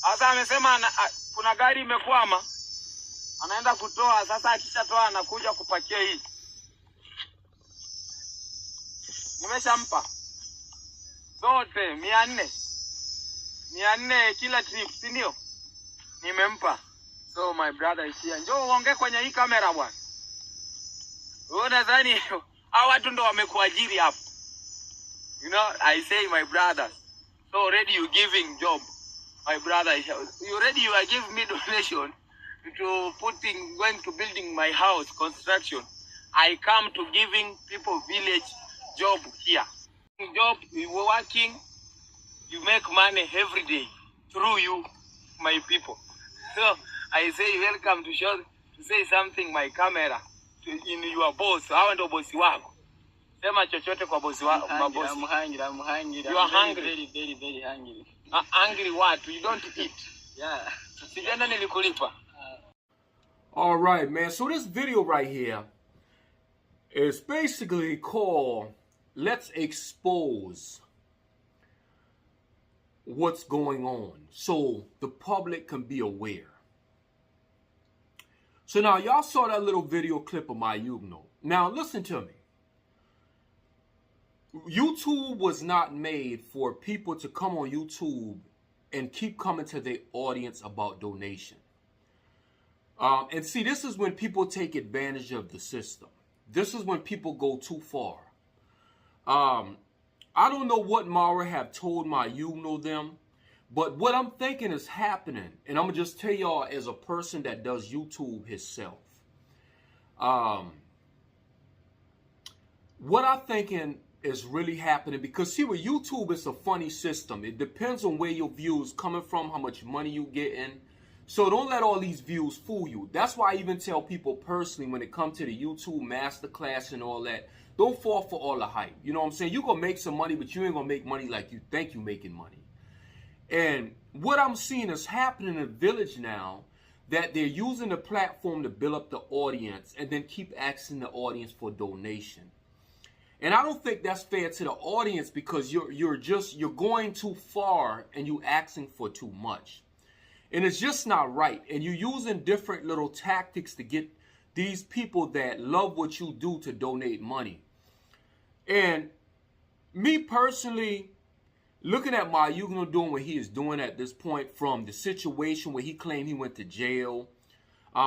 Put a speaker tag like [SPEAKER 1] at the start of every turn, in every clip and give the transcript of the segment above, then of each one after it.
[SPEAKER 1] Sasa amesema kuna gari imekwama. Anaenda kutoa, sasa akishatoa anakuja kupakia hii. Nimeshampa zote 400 kila trip, si ndio? Nimempa. So my brother is here. Njoo uongee kwenye hii kamera bwana. Wewe nadhani hao watu ndo wamekuajiri hapo. You know, I say my brother. So already you giving job. My brother, you are giving me donation to going to building my house, construction. I come to giving people village job here. Job, we were working, you make money every day through you, my people. So I say welcome to say something my camera in your boss. Hawa ndo bosi wako. Sema chochote kwa bosi wako. I'm hungry. You are hungry? Very hungry. Hungry what? You don't eat. Yeah. Sijana nilikulipa.
[SPEAKER 2] All right, man. So this video right here is basically called Let's Expose What's Going On so the public can be aware. So now y'all saw that little video clip of my Yugno. Now listen to me. YouTube was not made for people to come on YouTube and keep coming to their audience about donation. And see, this is when people take advantage of the system. This is when people go too far. I don't know what Mara have told my them, but what I'm thinking is happening, and I'm going to just tell y'all as a person that does YouTube himself. What I'm thinking is really happening, because see, with YouTube, it's a funny system. It depends on where your views coming from, how much money you getting. So don't let all these views fool you. That's why I even tell people personally when it comes to the YouTube masterclass and all that, don't fall for all the hype. You know what I'm saying? You're going to make some money, but you ain't going to make money like you think you're making money. And what I'm seeing is happening in the village now, that they're using the platform to build up the audience and then keep asking the audience for donation. And I don't think that's fair to the audience, because you're going too far and you asking for too much. And it's just not right. And you're using different little tactics to get these people that love what you do to donate money. And me personally, looking at my Yugno doing what he is doing at this point, from the situation where he claimed he went to jail,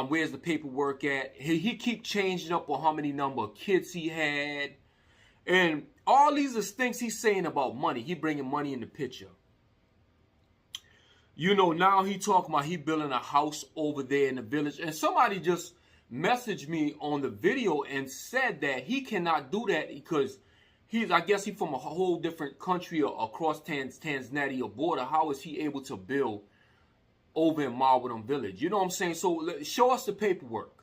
[SPEAKER 2] where's the paperwork at? He keep changing up on how many number of kids he had. And all these are things he's saying about money. He bringing money in the picture. You know, now he talking about he building a house over there in the village. And somebody just messaged me on the video and said that he cannot do that because I guess he's from a whole different country or across Tanzania border. How is he able to build over in Marwa village? You know what I'm saying? So show us the paperwork.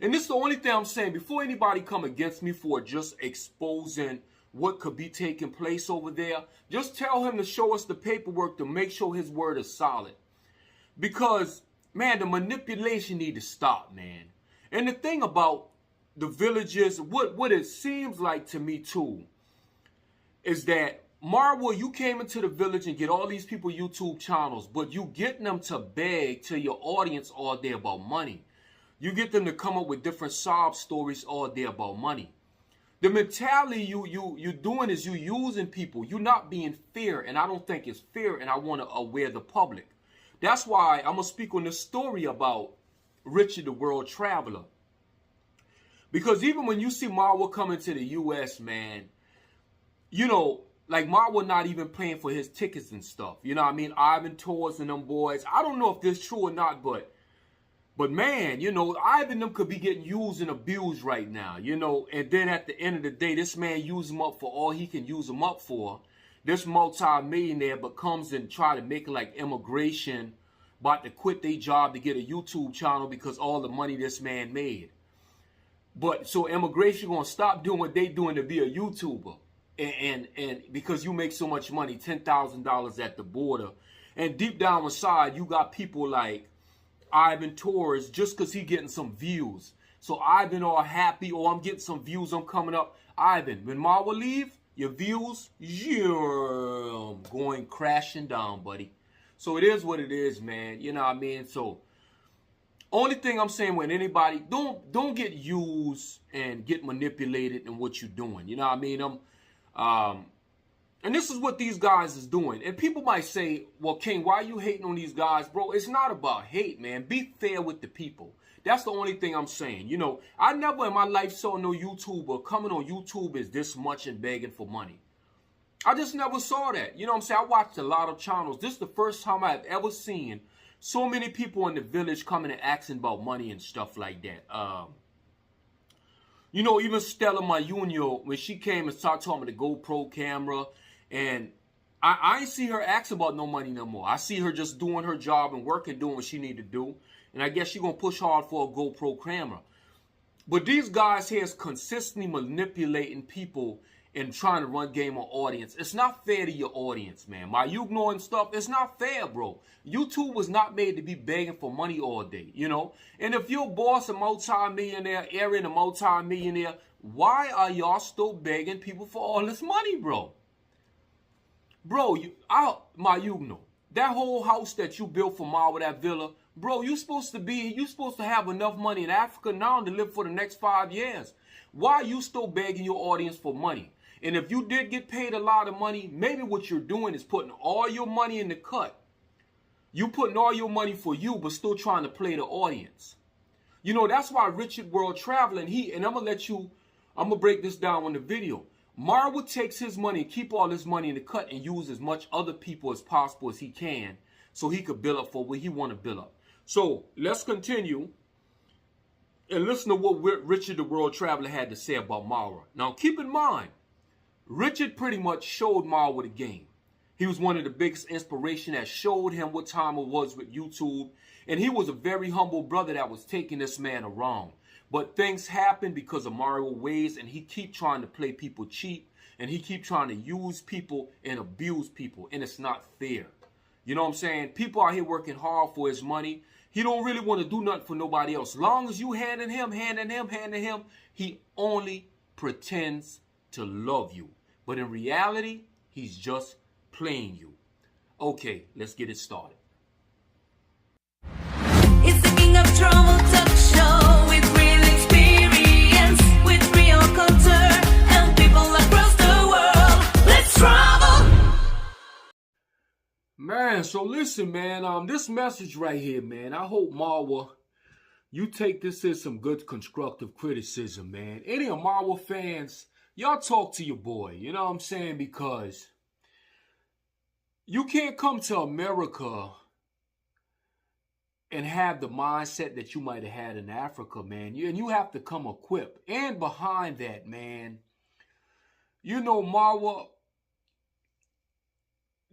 [SPEAKER 2] And this is the only thing I'm saying, before anybody come against me for just exposing what could be taking place over there, just tell him to show us the paperwork to make sure his word is solid. Because, man, the manipulation need to stop, man. And the thing about the villages, what it seems like to me too, is that Marwa, you came into the village and get all these people YouTube channels, but you getting them to beg to your audience all day about money. You get them to come up with different sob stories all day about money. The mentality you doing is you using people. You're not being fair, and I don't think it's fair, and I want to aware the public. That's why I'm going to speak on this story about Richard the World Traveler. Because even when you see Marwa coming to the U.S., man, you know, like Marwa not even paying for his tickets and stuff. You know what I mean? Ivan Tours and them boys. I don't know if this is true or not, but man, you know, Ivan them could be getting used and abused right now, you know. And then at the end of the day, this man use them up for all he can use them up for. This multi-millionaire but comes and try to make it like immigration, about to quit their job to get a YouTube channel because all the money this man made. But so immigration gonna stop doing what they doing to be a YouTuber, and because you make so much money, $10,000 at the border, and deep down inside you got people like Ivan Torres, just because he getting some views. So Ivan all happy, oh, I'm getting some views, I'm coming up. Ivan, when Marwa leave, your views, going crashing down, buddy. So it is what it is, man. You know what I mean? So only thing I'm saying with anybody, don't get used and get manipulated in what you're doing. You know what I mean? And this is what these guys is doing. And people might say, well, King, why are you hating on these guys, bro? It's not about hate, man. Be fair with the people. That's the only thing I'm saying. You know, I never in my life saw no YouTuber coming on YouTube is this much and begging for money. I just never saw that. You know what I'm saying? I watched a lot of channels. This is the first time I've ever seen so many people in the village coming and asking about money and stuff like that. You know, even Stella Mayuno, when she came and started talking about the GoPro camera, and I ain't see her ask about no money no more. I see her just doing her job and working, doing what she need to do. And I guess she going to push hard for a GoPro camera. But these guys here is consistently manipulating people and trying to run game on audience. It's not fair to your audience, man. My Ugno and stuff, it's not fair, bro. YouTube was not made to be begging for money all day, you know? And if your boss a multi-millionaire, Aaron a multi-millionaire, why are y'all still begging people for all this money, bro? Bro, my Ugno, that whole house that you built for Ma with that villa, bro, you supposed to have enough money in Africa now to live for the next 5 years. Why are you still begging your audience for money? And if you did get paid a lot of money, maybe what you're doing is putting all your money in the cut. You putting all your money for you, but still trying to play the audience. You know, that's why Richard World Traveling, and I'm going to break this down on the video. Marwa takes his money and keep all his money in the cut and use as much other people as possible as he can so he could build up for what he want to build up. So let's continue and listen to what Richard the World Traveler had to say about Marwa. Now keep in mind, Richard pretty much showed Marwa the game. He was one of the biggest inspiration that showed him what time it was with YouTube. And he was a very humble brother that was taking this man around. But things happen because of Marwa ways, and he keep trying to play people cheap, and he keep trying to use people and abuse people, and it's not fair. You know what I'm saying? People out here working hard for his money. He don't really want to do nothing for nobody else. Long as you handing him, he only pretends to love you. But in reality, he's just playing you. Okay, let's get it started.
[SPEAKER 3] It's the King of Trouble talk show with real experience, with real culture and people across the world. Let's travel!
[SPEAKER 2] Man, so listen, man, this message right here, man, I hope Marwa, you take this as some good constructive criticism, man. Any of Marwa fans, y'all talk to your boy, you know what I'm saying? Because you can't come to America and have the mindset that you might have had in Africa, man. And you have to come equipped. And behind that, man, you know, Marwa,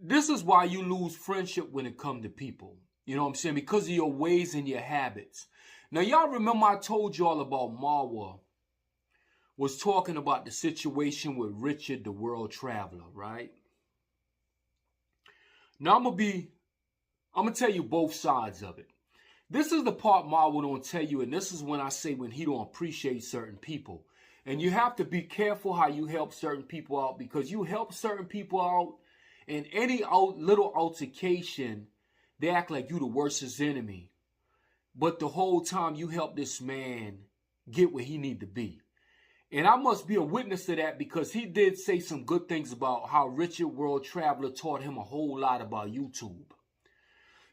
[SPEAKER 2] this is why you lose friendship when it comes to people. You know what I'm saying? Because of your ways and your habits. Now, y'all remember I told y'all about Marwa was talking about the situation with Richard, the World Traveler, right? Now, I'm going to tell you both sides of it. This is the part Marwa don't tell you, and this is when I say when he don't appreciate certain people. And you have to be careful how you help certain people out, because you help certain people out, and any little altercation, they act like you the worstest enemy. But the whole time you help this man get where he need to be. And I must be a witness to that, because he did say some good things about how Richard World Traveler taught him a whole lot about YouTube.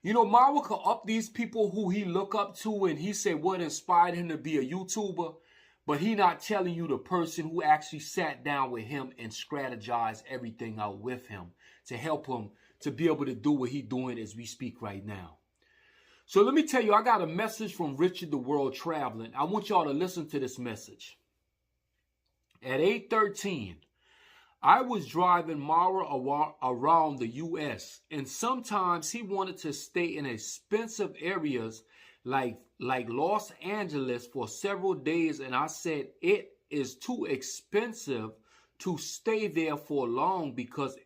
[SPEAKER 2] You know, Marwa could up these people who he look up to, and he said what inspired him to be a YouTuber, but he not telling you the person who actually sat down with him and strategized everything out with him to help him to be able to do what he's doing as we speak right now. So let me tell you, I got a message from Richard the World Traveling. I want y'all to listen to this message. At 8:13, I was driving Marwa around the U.S., and sometimes he wanted to stay in expensive areas like Los Angeles for several days, and I said it is too expensive to stay there for long, because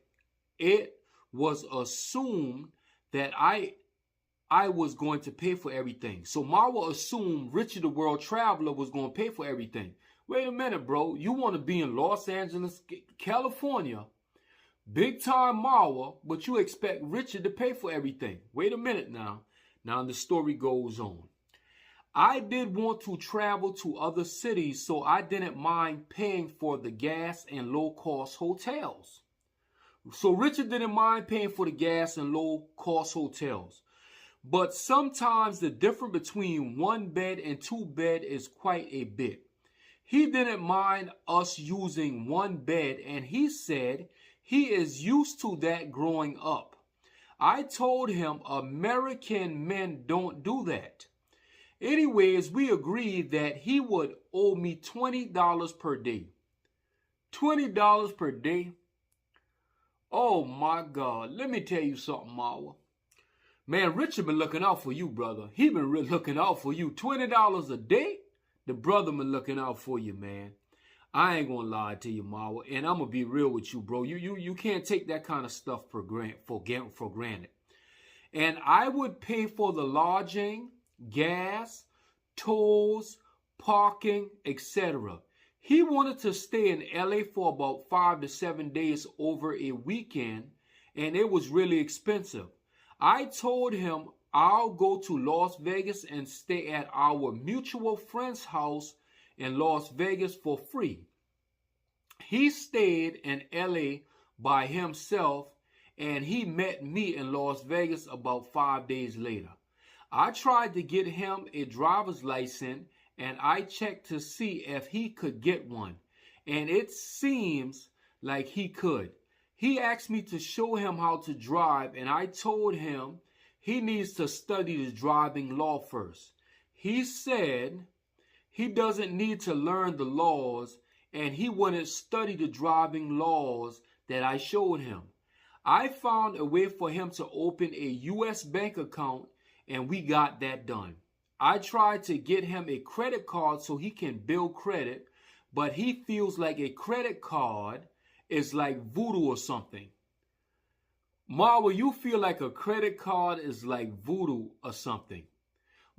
[SPEAKER 2] it was assumed that I was going to pay for everything. So Marwa assumed Richard the World Traveler was going to pay for everything. Wait a minute, bro. You want to be in Los Angeles, California, Big time marwa, but you expect Richard to pay for everything. Wait a minute now. Now the story goes on. I did want to travel to other cities, so I didn't mind paying for the gas and low-cost hotels. So Richard didn't mind paying for the gas and low-cost hotels. But sometimes the difference between 1 bed and 2 bed is quite a bit. He didn't mind us using 1 bed, and he said he is used to that growing up. I told him American men don't do that. Anyways, we agreed that he would owe me $20 per day. $20 per day? Oh my God. Let me tell you something, Marwa. Man, Richard been looking out for you, brother. He been really looking out for you. $20 a day? The brother been looking out for you, man. I ain't gonna lie to you, Marwa. And I'm gonna be real with you, bro. You can't take that kind of stuff for granted. And I would pay for the lodging, gas, tolls, parking, etc. He wanted to stay in LA for about 5 to 7 days over a weekend, and it was really expensive. I told him I'll go to Las Vegas and stay at our mutual friend's house in Las Vegas for free. He stayed in LA by himself, and he met me in Las Vegas about 5 days later. I tried to get him a driver's license, and I checked to see if he could get one, and it seems like he could. He asked me to show him how to drive, and I told him he needs to study the driving law first. He said he doesn't need to learn the laws, and he wouldn't study the driving laws that I showed him. I found a way for him to open a U.S. bank account, and we got that done. I tried to get him a credit card so he can build credit, but he feels like a credit card is like voodoo or something. Marwa, you feel like a credit card is like voodoo or something.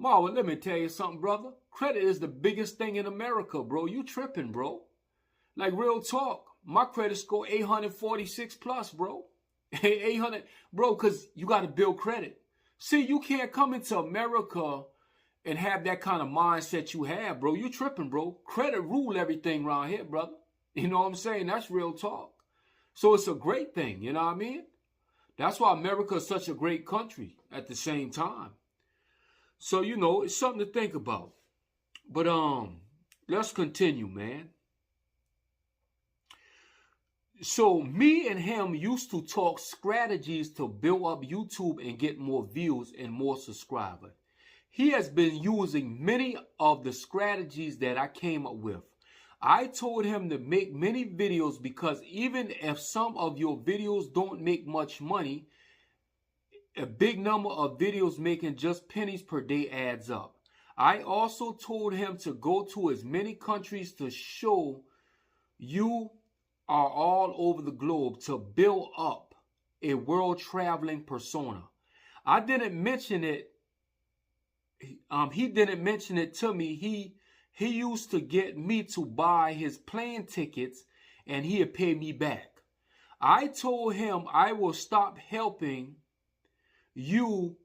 [SPEAKER 2] Marwa, let me tell you something, brother. Credit is the biggest thing in America, bro. You tripping, bro. Like real talk. My credit score 846 plus, bro. 800, bro, because you got to build credit. See, you can't come into America and have that kind of mindset you have, bro. You tripping, bro. Credit rule everything around here, brother. You know what I'm saying? That's real talk. So it's a great thing, you know what I mean? That's why America is such a great country at the same time. So, you know, it's something to think about. But let's continue, man. So me and him used to talk strategies to build up YouTube and get more views and more subscribers. He has been using many of the strategies that I came up with. I told him to make many videos because even if some of your videos don't make much money, a big number of videos making just pennies per day adds up. I also told him to go to as many countries to show you are all over the globe to build up a world traveling persona. I didn't mention it. He didn't mention it to me. He used to get me to buy his plane tickets and he'd pay me back. I told him I will stop helping you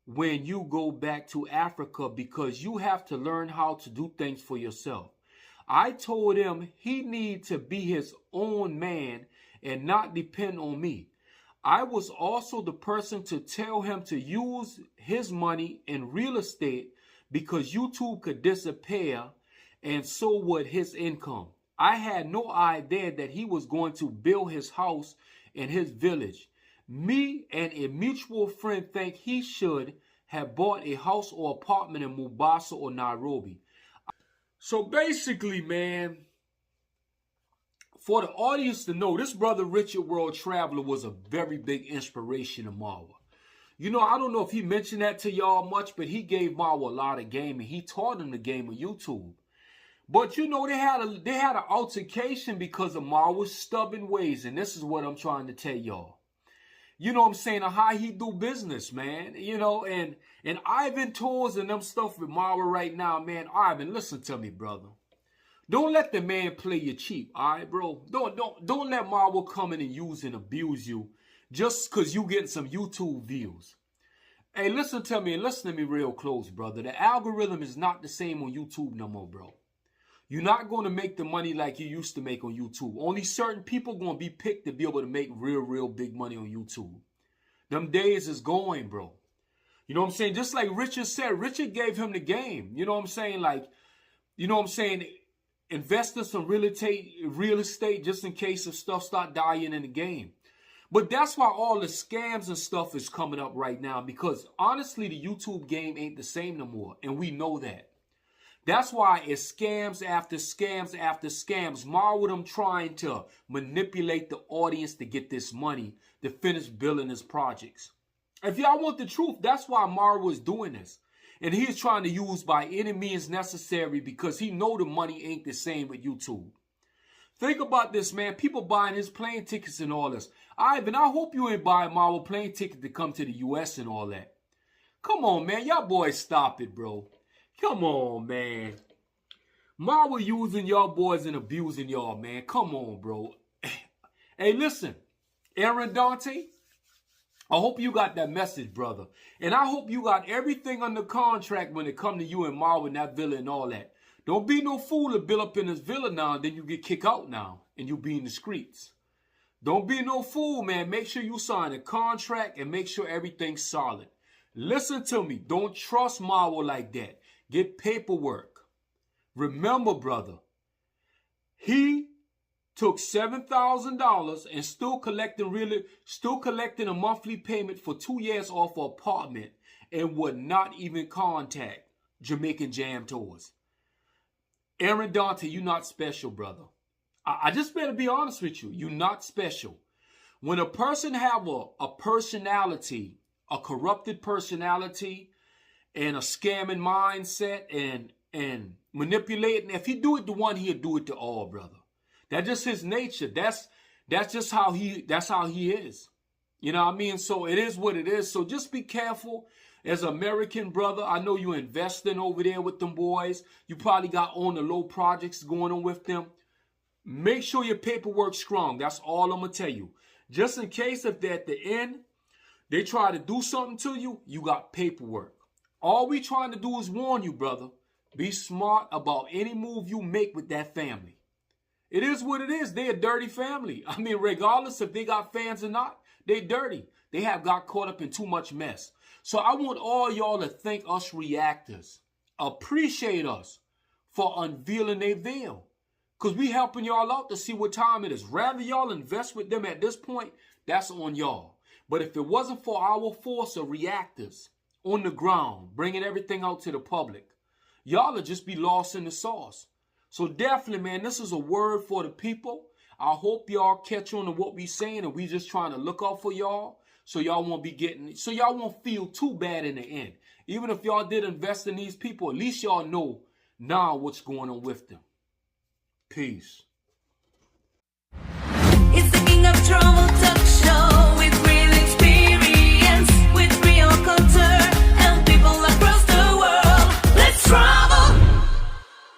[SPEAKER 2] when you go back to Africa because you have to learn how to do things for yourself. I told him he needs to be his own man and not depend on me. I was also the person to tell him to use his money in real estate because YouTube could disappear and so would his income. I had no idea that he was going to build his house in his village. Me and a mutual friend think he should have bought a house or apartment in Mombasa or Nairobi. So basically, man, for the audience to know, this brother Richard World Traveler was a very big inspiration to Marwa. You know, I don't know if he mentioned that to y'all much, but he gave Marwa a lot of game and he taught him the game of YouTube. But you know, they had an altercation because of Marwa's stubborn ways, and this is what I'm trying to tell y'all. You know what I'm saying? How he do business, man. You know, and Ivan tours and them stuff with Marwa right now, man. Ivan, listen to me, brother. Don't let the man play you cheap, all right, bro? Don't let Marwa come in and use and abuse you just because you getting some YouTube views. Hey, listen to me and listen to me real close, brother. The algorithm is not the same on YouTube no more, bro. You're not going to make the money like you used to make on YouTube. Only certain people going to be picked to be able to make real big money on YouTube. Them days is going, bro. You know what I'm saying? Just like Richard said, Richard gave him the game. You know what I'm saying? Like, you know what I'm saying? Invest in some real estate just in case if stuff start dying in the game. But that's why all the scams and stuff is coming up right now, because honestly, the YouTube game ain't the same no more. And we know that. That's why it's scams after scams after scams. Marwa them trying to manipulate the audience to get this money to finish building his projects. If y'all want the truth, that's why Marwa is doing this. And he's trying to use by any means necessary because he know the money ain't the same with YouTube. Think about this, man. People buying his plane tickets and all this. Ivan, I hope you ain't buying Marwa plane ticket to come to the U.S. and all that. Come on, man. Y'all boys stop it, bro. Come on, man. Marwa using y'all boys and abusing y'all, man. Come on, bro. Hey, listen. Aaron Dante, I hope you got that message, brother. And I hope you got everything under contract when it come to you and Marwa and that villa and all that. Don't be no fool to build up in this villa now and then you get kicked out now and you be in the streets. Don't be no fool, man. Make sure you sign a contract and make sure everything's solid. Listen to me. Don't trust Marwa like that. Get paperwork. Remember, brother, he took $7,000 and still collecting a monthly payment for 2 years off an apartment and would not even contact Jamaican Jam Tours. Aaron Dante, you're not special, brother. I just better be honest with you. You're not special. When a person have a personality, a corrupted personality, and a scamming mindset and manipulating, if he do it to one, he'll do it to all, brother. That's just his nature. That's just how he is. You know what I mean? So it is what it is. So just be careful. As an American brother, I know you're investing over there with them boys. You probably got on the low projects going on with them. Make sure your paperwork's strong. That's all I'm going to tell you. Just in case if at the end they try to do something to you, you got paperwork. All we trying to do is warn you, brother. Be smart about any move you make with that family. It is what it is. They're a dirty family. I mean, regardless if they got fans or not, they dirty. They have got caught up in too much mess. So I want all y'all to thank us reactors. Appreciate us for unveiling their veil. Because we helping y'all out to see what time it is. Rather y'all invest with them at this point, that's on y'all. But if it wasn't for our force of reactors on the ground, bringing everything out to the public, y'all would just be lost in the sauce. So definitely, man, this is a word for the people. I hope y'all catch on to what we saying, and we just trying to look out for y'all so y'all won't feel too bad in the end. Even if y'all did invest in these people, at least y'all know now what's going on with them. Peace.
[SPEAKER 3] It's the king of trouble.